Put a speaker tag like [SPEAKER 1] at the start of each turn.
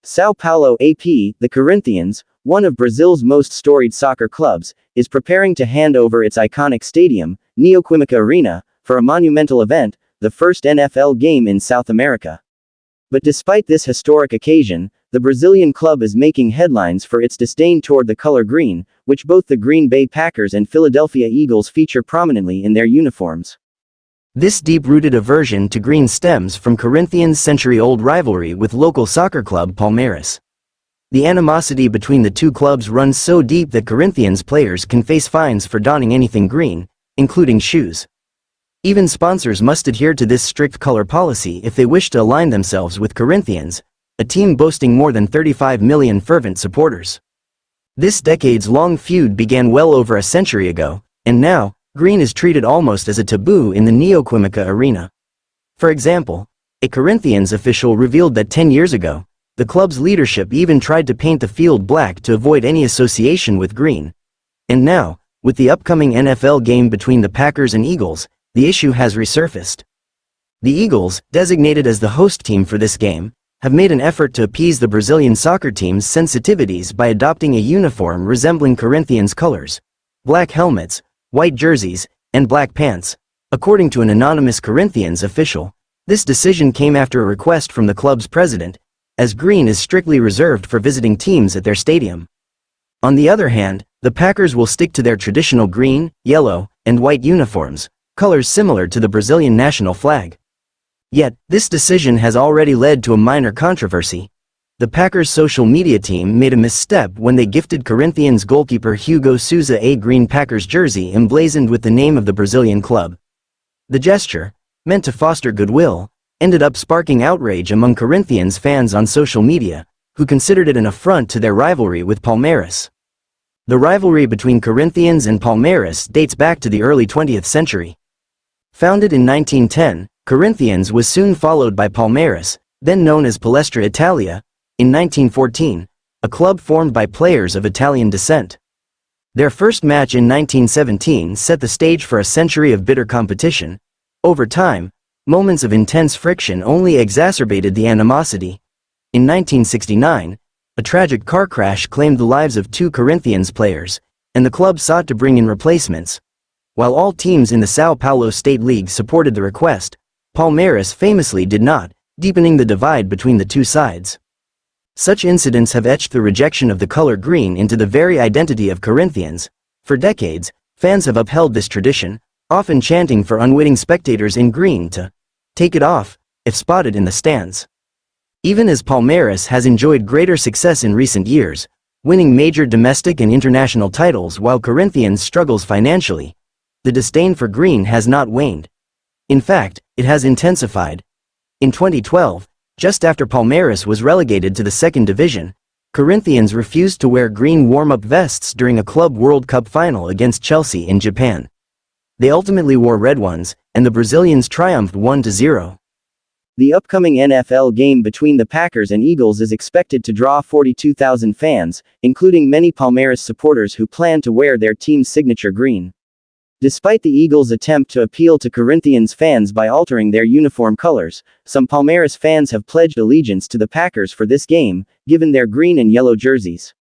[SPEAKER 1] São Paulo AP, the Corinthians, one of Brazil's most storied soccer clubs, is preparing to hand over its iconic stadium, NeoQuímica Arena, for a monumental event, the first NFL game in South America. But despite this historic occasion, the Brazilian club is making headlines for its disdain toward the color green, which both the Green Bay Packers and Philadelphia Eagles feature prominently in their uniforms.
[SPEAKER 2] This deep-rooted aversion to green stems from Corinthians' century-old rivalry with local soccer club Palmeiras. The animosity between the two clubs runs so deep that Corinthians players can face fines for donning anything green, including shoes. Even sponsors must adhere to this strict color policy if they wish to align themselves with Corinthians, a team boasting more than 35 million fervent supporters. This decades-long feud began well over a century ago, and now, green is treated almost as a taboo in the NeoQuímica Arena. For example, a Corinthians official revealed that 10 years ago, the club's leadership even tried to paint the field black to avoid any association with green. And now, with the upcoming NFL game between the Packers and Eagles, the issue has resurfaced. The Eagles, designated as the host team for this game, have made an effort to appease the Brazilian soccer team's sensitivities by adopting a uniform resembling Corinthians' colors: black helmets, white jerseys, and black pants. According to an anonymous Corinthians official, this decision came after a request from the club's president, as green is strictly reserved for visiting teams at their stadium. On the other hand, the Packers will stick to their traditional green, yellow, and white uniforms, colors similar to the Brazilian national flag. Yet, this decision has already led to a minor controversy. The Packers' social media team made a misstep when they gifted Corinthians goalkeeper Hugo Souza a green Packers jersey emblazoned with the name of the Brazilian club. The gesture, meant to foster goodwill, ended up sparking outrage among Corinthians fans on social media, who considered it an affront to their rivalry with Palmeiras. The rivalry between Corinthians and Palmeiras dates back to the early 20th century. Founded in 1910, Corinthians was soon followed by Palmeiras, then known as Palestra Italia, in 1914, a club formed by players of Italian descent. Their first match in 1917 set the stage for a century of bitter competition. Over time, moments of intense friction only exacerbated the animosity. In 1969, a tragic car crash claimed the lives of 2 Corinthians players, and the club sought to bring in replacements. While all teams in the São Paulo State League supported the request, Palmeiras famously did not, deepening the divide between the two sides. Such incidents have etched the rejection of the color green into the very identity of Corinthians. For decades, fans have upheld this tradition, often chanting for unwitting spectators in green to take it off if spotted in the stands. Even as Palmeiras has enjoyed greater success in recent years, winning major domestic and international titles while Corinthians struggles financially, the disdain for green has not waned. In fact, it has intensified. In 2012, just after Palmeiras was relegated to the second division, Corinthians refused to wear green warm-up vests during a Club World Cup final against Chelsea in Japan. They ultimately wore red ones, and the Brazilians triumphed 1-0.
[SPEAKER 1] The upcoming NFL game between the Packers and Eagles is expected to draw 42,000 fans, including many Palmeiras supporters who plan to wear their team's signature green. Despite the Eagles' attempt to appeal to Corinthians fans by altering their uniform colors, some Palmeiras fans have pledged allegiance to the Packers for this game, given their green and yellow jerseys.